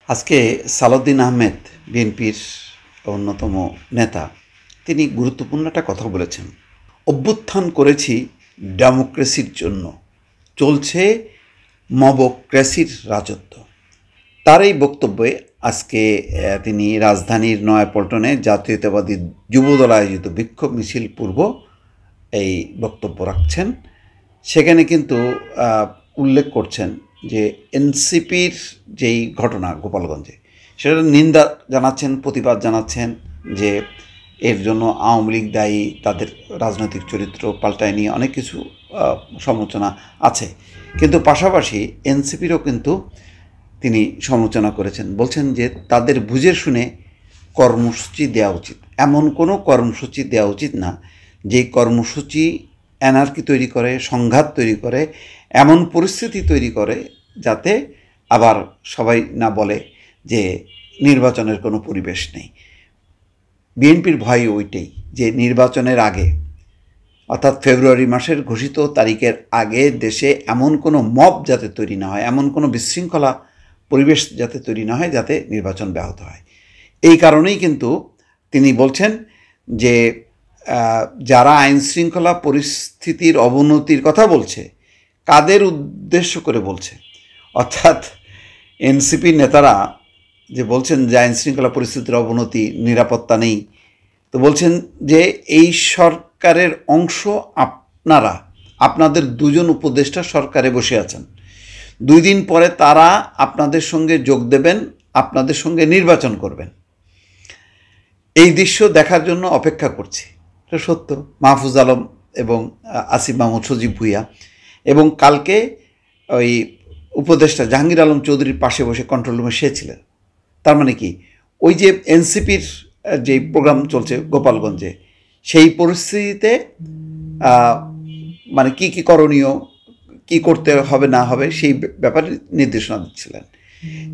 আজকে সালাউদ্দিন আহমেদ বিএনপির অন্যতম নেতা তিনি গুরুত্বপূর্ণ একটা কথা বলেছেন। অভ্যুত্থান করেছি ডেমোক্রেসির জন্য, চলছে মবক্রেসির রাজত্ব। তার এই বক্তব্যে আজকে তিনি রাজধানীর নয়াপল্টনে জাতীয়তাবাদী যুবদল আয়োজিত বিক্ষোভ মিছিল পূর্ব এই বক্তব্য রাখছেন। সেখানে কিন্তু উল্লেখ করছেন যে এনসিপির যেই ঘটনা গোপালগঞ্জে, সেটা নিন্দা জানাচ্ছেন, প্রতিবাদ জানাচ্ছেন যে এর জন্য আওয়ামী লীগ দায়ী, তাদের রাজনৈতিক চরিত্র পাল্টায় নিয়ে অনেক কিছু সমালোচনা আছে। কিন্তু পাশাপাশি এনসিপিরও কিন্তু তিনি সমালোচনা করেছেন, বলছেন যে তাদের বুঝে শুনে কর্মসূচি দেওয়া উচিত। এমন কোনো কর্মসূচি দেওয়া উচিত না যে কর্মসূচি অ্যানার্কি তৈরি করে, সংঘাত তৈরি করে, এমন পরিস্থিতি তৈরি করে যাতে আবার সবাই না বলে যে নির্বাচনের কোনো পরিবেশ নেই। বিএনপির ভয় ওইটাই যে নির্বাচনের আগে, অর্থাৎ ফেব্রুয়ারি মাসের ঘোষিত তারিখের আগে দেশে এমন কোনো মব যাতে তৈরি না হয়, এমন কোনো বিশৃঙ্খলা পরিবেশ যাতে তৈরি না হয়, যাতে নির্বাচন ব্যাহত হয়। এই কারণেই কিন্তু তিনি বলছেন যে যারা আইনশৃঙ্খলা পরিস্থিতির অবনতির কথা বলছে, কাদের উদ্দেশ্য করে বলছে, অর্থাৎ এনসিপির নেতারা যে বলছেন যে আইনশৃঙ্খলা পরিস্থিতির অবনতি, নিরাপত্তা নেই, তো বলছেন যে এই সরকারের অংশ আপনারা, আপনাদের দুজন উপদেষ্টা সরকারে বসে আছেন, 2 দিন পরে তারা আপনাদের সঙ্গে যোগ দেবেন, আপনাদের সঙ্গে নির্বাচন করবেন। এই দৃশ্য দেখার জন্য অপেক্ষা করছি। এটা সত্য। মাহফুজ আলম এবং আসিফ মাহমুদ, সজীব ভুঁইয়া এবং কালকে ওই উপদেষ্টা জাহাঙ্গীর আলম চৌধুরীর পাশে বসে কন্ট্রোল রুমে সে ছিলেন। তার মানে কি, ওই যে এনসিপির যে প্রোগ্রাম চলছে গোপালগঞ্জে, সেই পরিস্থিতিতে মানে কি কি করণীয়, কি করতে হবে না হবে সেই ব্যাপারে নির্দেশনা দিচ্ছিলেন।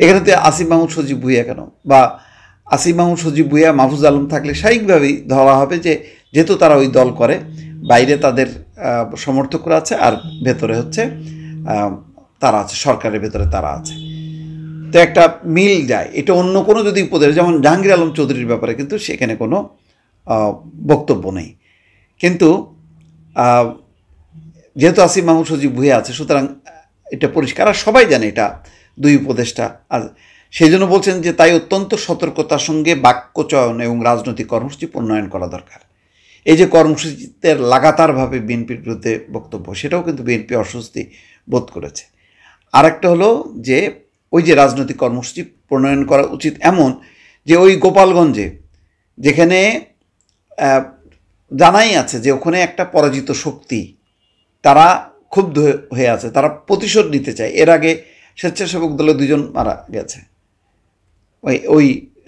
এখানেতে আসিফ মাহমুদ, সজীব ভুঁইয়া কেন, বা আসিফ মাহমুদ, সজীব ভুঁইয়া, মাহফুজ আলম থাকলে স্বাভাবিকভাবেই ধরা হবে যে যেহেতু তারা ওই দল করে, বাইরে তাদের সমর্থকরা আছে আর ভেতরে হচ্ছে তারা আছে, সরকারের ভেতরে তারা আছে, তো একটা মিল যায়। এটা অন্য কোনো যদি উপদেশ, যেমন জাহাঙ্গীর আলম চৌধুরীর ব্যাপারে কিন্তু সেখানে কোনো বক্তব্য নেই। কিন্তু যেহেতু আসিফ মাহমুদ, সজীব ভুঁইয়া আছে, সুতরাং এটা পরিষ্কার আর সবাই জানে এটা 2 উপদেষ্টা। আর সেই জন্য বলছেন যে তাই অত্যন্ত সতর্কতার সঙ্গে বাক্য চয়ন এবং রাজনৈতিক কর্মসূচি প্রণয়ন করা দরকার। এই যে কর্মসূচিতে লাগাতারভাবে বিএনপির বিরুদ্ধে বক্তব্য, সেটাও কিন্তু বিএনপি অস্বস্তি বোধ করেছে। আরেকটা হলো যে ওই যে রাজনৈতিক কর্মসূচি প্রণয়ন করা উচিত এমন যে ওই গোপালগঞ্জে, যেখানে জানাই আছে যে ওখানে একটা পরাজিত শক্তি, তারা ক্ষুব্ধ হয়ে আছে, তারা প্রতিশোধ নিতে চায়। এর আগে স্বেচ্ছাসেবক দলের 2 জন মারা গেছে ওই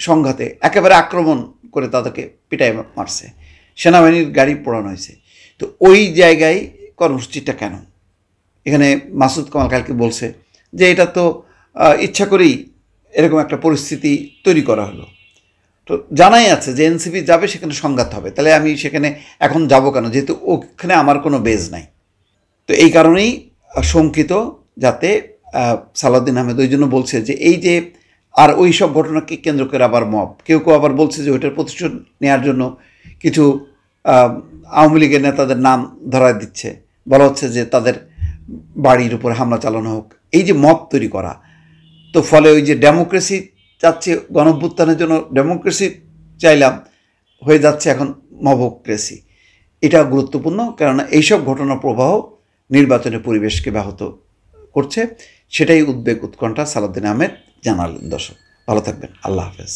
সংঘাতে, একেবারে আক্রমণ করে তাদেরকে পিটাই মারছে, সেনাবাহিনীর গাড়ি পোড়ানো হয়েছে। তো ওই জায়গায় কর্মসূচিটা কেন? এখানে মাসুদ কামাল কালকে বলছে যে এটা তো ইচ্ছা করেই এরকম একটা পরিস্থিতি তৈরি করা হলো। তো জানাই আছে যে এনসিপি যাবে, সেখানে সংঘাত হবে, তাহলে আমি সেখানে এখন যাব কেন, যেহেতু ওখানে আমার কোনো বেজ নাই। তো এই কারণেই শঙ্কিত যাতে সালাউদ্দিন আহমেদ ওই জন্য বলছে যে এই যে আর ওই সব ঘটনাকে কেন্দ্র করে আবার মব, কেউ কেউ আবার বলছে যে ওইটার প্রতিশোধ নেওয়ার জন্য কিছু আওয়ামী লীগের নেতাদের নাম ধরায় দিচ্ছে, বলা হচ্ছে যে তাদের বাড়ির উপর হামলা চালানো হোক, এই যে মব তৈরি করা। তো ফলে ওই যে ডেমোক্রেসি চাচ্ছে, গণঅভ্যুত্থানের জন্য ডেমোক্রেসি চাইলাম, হয়ে যাচ্ছে এখন মবক্রেসি। এটা গুরুত্বপূর্ণ, কেননা এইসব ঘটনার প্রবাহ নির্বাচনের পরিবেশকে ব্যাহত করছে। সেটাই উদ্বেগ, উৎকণ্ঠা সালাউদ্দিন আহমেদ জানালেন। দর্শক ভালো থাকবেন, আল্লাহ হাফেজ।